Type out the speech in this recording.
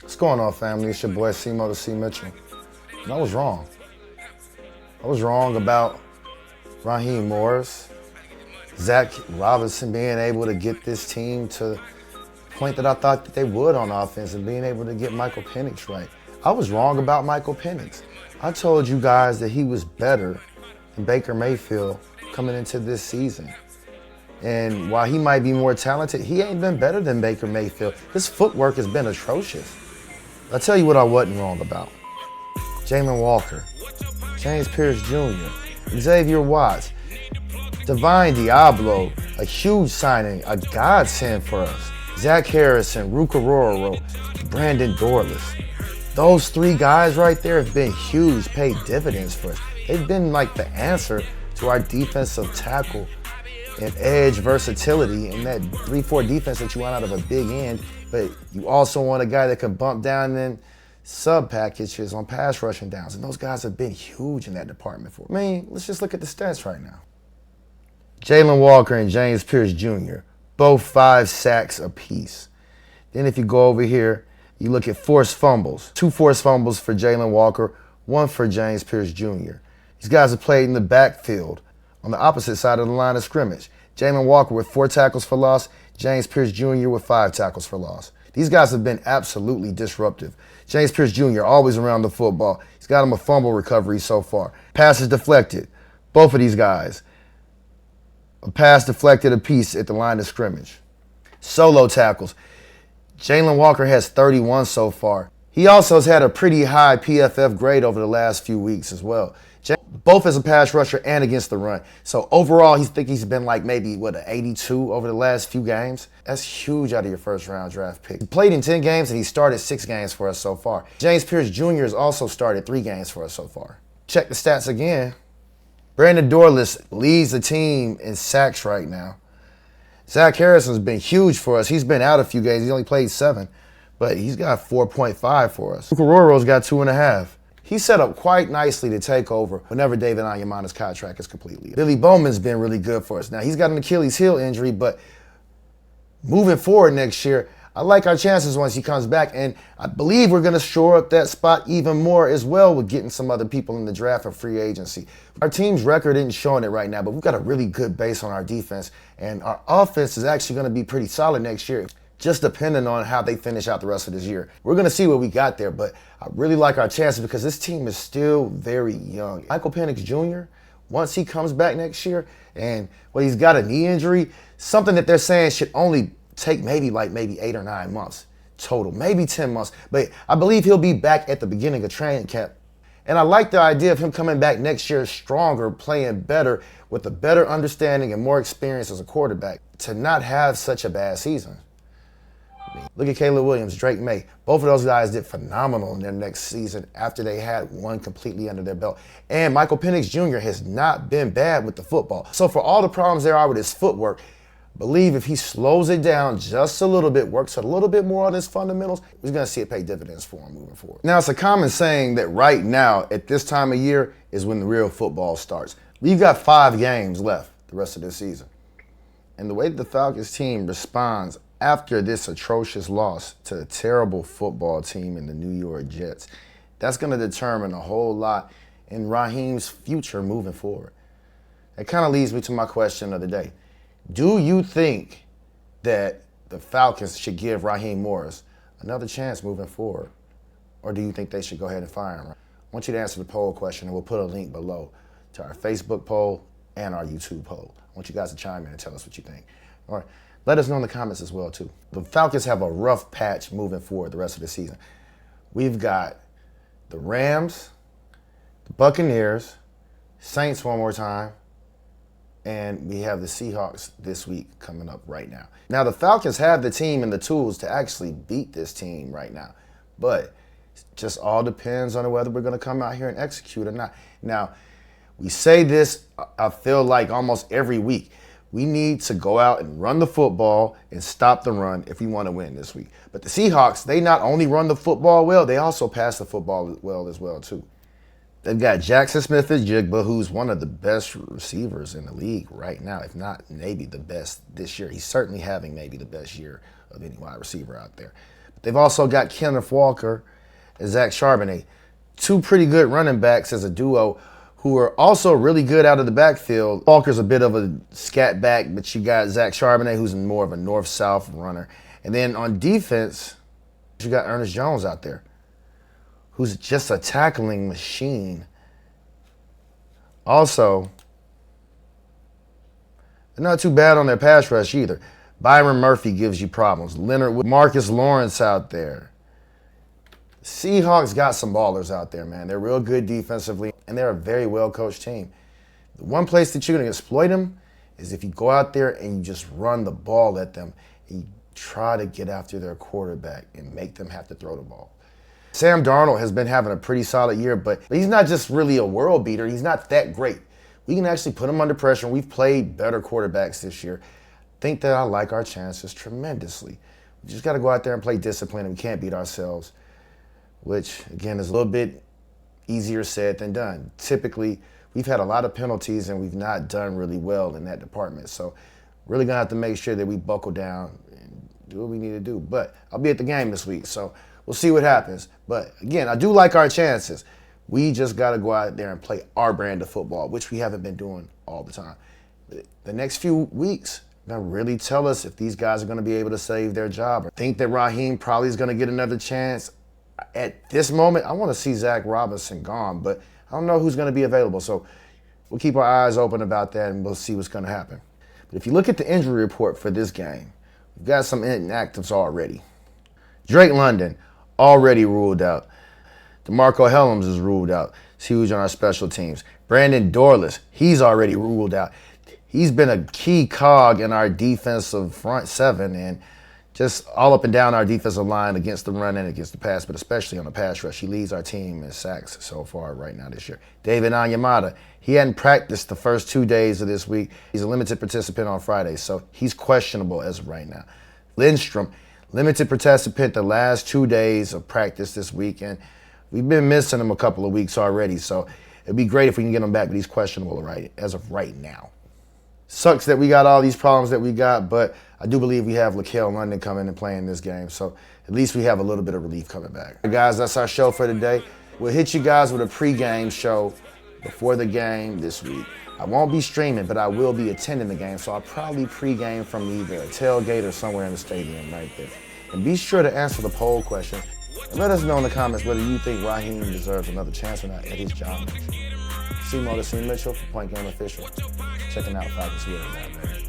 What's going on, family? It's your boy C-Mo the C Mitchell. And I was wrong. I was wrong about Raheem Morris, Zac Robinson being able to get this team to the point that I thought that they would on offense and being able to get Michael Penix right. I was wrong about Michael Penix. I told you guys that he was better than Baker Mayfield coming into this season. And while he might be more talented, he ain't been better than Baker Mayfield. His footwork has been atrocious. I'll tell you what I wasn't wrong about. Jaylen Walker, Pearce Jr, Xavier Watts, Divine Diablo, a huge signing, a godsend for us. Zach Harrison, Ruke, Brandon Dorless. Those three guys right there have been huge, paid dividends for us. They've been like the answer to our defensive tackle and edge versatility in that 3-4 defense that you want out of a big end, but you also want a guy that can bump down in sub packages on pass rushing downs, and those guys have been huge in that department for me. I mean, let's just look at the stats right now. Jaylen Walker and Pearce Jr, both 5 sacks apiece. Then if you go over here, you look at forced fumbles. 2 forced fumbles for Jaylen Walker, 1 for Pearce Jr. These guys have played in the backfield on the opposite side of the line of scrimmage. Jaylen Walker with 4 tackles for loss, Pearce Jr. with 5 tackles for loss. These guys have been absolutely disruptive. Pearce Jr. always around the football. He's got him a fumble recovery so far. Passes deflected. Both of these guys. A pass deflected apiece at the line of scrimmage. Solo tackles. Jaylen Walker has 31 so far. He also has had a pretty high PFF grade over the last few weeks as well. Both as a pass rusher and against the run. So overall, he's been like maybe, an 82 over the last few games? That's huge out of your first round draft pick. He played in 10 games and he started 6 games for us so far. Pearce Jr. has also started 3 games for us so far. Check the stats again. Brandon Dorless leads the team in sacks right now. Zach Harrison's been huge for us. He's been out a few games. He only played 7, but he's got 4.5 for us. Ruke got 2.5. He's set up quite nicely to take over whenever David Onyemata's contract is completely. Billy Bowman's been really good for us. Now, he's got an Achilles heel injury, but moving forward next year, I like our chances once he comes back, and I believe we're going to shore up that spot even more as well with getting some other people in the draft or free agency. Our team's record isn't showing it right now, but we've got a really good base on our defense, and our offense is actually going to be pretty solid next year, just depending on how they finish out the rest of this year. We're going to see what we got there, but I really like our chances because this team is still very young. Michael Penix Jr., once he comes back next year, and he's got a knee injury, something that they're saying should only take maybe 8 or 9 months total, maybe 10 months. But I believe he'll be back at the beginning of training camp. And I like the idea of him coming back next year stronger, playing better, with a better understanding and more experience as a quarterback to not have such a bad season. Look at Caleb Williams, Drake May. Both of those guys did phenomenal in their next season after they had one completely under their belt. And Michael Penix Jr. has not been bad with the football. So for all the problems there are with his footwork, I believe if he slows it down just a little bit, works a little bit more on his fundamentals, we're going to see it pay dividends for him moving forward. Now, it's a common saying that right now, at this time of year, is when the real football starts. We've got 5 games left the rest of this season. And the way that the Falcons team responds after this atrocious loss to a terrible football team in the New York Jets, that's going to determine a whole lot in Raheem's future moving forward. That kind of leads me to my question of the day. Do you think that the Falcons should give Raheem Morris another chance moving forward? Or do you think they should go ahead and fire him? I want you to answer the poll question, and we'll put a link below to our Facebook poll and our YouTube poll. I want you guys to chime in and tell us what you think. All right. Let us know in the comments as well, too. The Falcons have a rough patch moving forward the rest of the season. We've got the Rams, the Buccaneers, Saints one more time, and we have the Seahawks this week coming up right now. Now, the Falcons have the team and the tools to actually beat this team right now, but it just all depends on whether we're going to come out here and execute or not. Now, we say this, I feel like almost every week. We need to go out and run the football and stop the run if we want to win this week. But the Seahawks, they not only run the football well, they also pass the football well as well, too. They've got Jackson Smith-Njigba, who's one of the best receivers in the league right now, if not maybe the best this year. He's certainly having maybe the best year of any wide receiver out there. They've also got Kenneth Walker and Zach Charbonnet, two pretty good running backs as a duo who are also really good out of the backfield. Walker's a bit of a scat back, but you got Zach Charbonnet, who's more of a north-south runner. And then on defense, you got Ernest Jones out there, who's just a tackling machine. Also, they're not too bad on their pass rush either. Byron Murphy gives you problems. Leonard with Marcus Lawrence out there. Seahawks got some ballers out there, man. They're real good defensively, and they're a very well-coached team. The one place that you're going to exploit them is if you go out there and you just run the ball at them and you try to get after their quarterback and make them have to throw the ball. Sam Darnold has been having a pretty solid year, but he's not just really a world beater. He's not that great. We can actually put him under pressure. We've played better quarterbacks this year. I think that I like our chances tremendously. We just got to go out there and play discipline, and we can't beat ourselves, which, again, is a little bit easier said than done. Typically, we've had a lot of penalties, and we've not done really well in that department. So really going to have to make sure that we buckle down and do what we need to do. But I'll be at the game this week, so we'll see what happens. But, again, I do like our chances. We just got to go out there and play our brand of football, which we haven't been doing all the time. The next few weeks are going to really tell us if these guys are going to be able to save their job. I think that Raheem probably is going to get another chance. At this moment, I want to see Zac Robinson gone, but I don't know who's going to be available. So we'll keep our eyes open about that, and we'll see what's going to happen. But if you look at the injury report for this game, we've got some inactives already. Drake London, already ruled out. DeMarco Hellams is ruled out. He's huge on our special teams. Brandon Dorless, he's already ruled out. He's been a key cog in our defensive front seven and just all up and down our defensive line against the run and against the pass, but especially on the pass rush. He leads our team in sacks so far right now this year. David Onyemata, he hadn't practiced the first 2 days of this week. He's a limited participant on Friday, so he's questionable as of right now. Lindstrom, limited participant the last 2 days of practice this weekend. We've been missing him a couple of weeks already, so it'd be great if we can get him back, but he's questionable as of right now. Sucks that we got all these problems that we got, but I do believe we have Laquel London coming and playing this game, so at least we have a little bit of relief coming back. Guys, that's our show for today. We'll hit you guys with a pregame show before the game this week. I won't be streaming, but I will be attending the game, so I'll probably pregame from either a tailgate or somewhere in the stadium right there. And be sure to answer the poll question. And let us know in the comments whether you think Raheem deserves another chance or not at his job. C. Mitchell for Point Game Official. Checking out Falcons Bird Bath.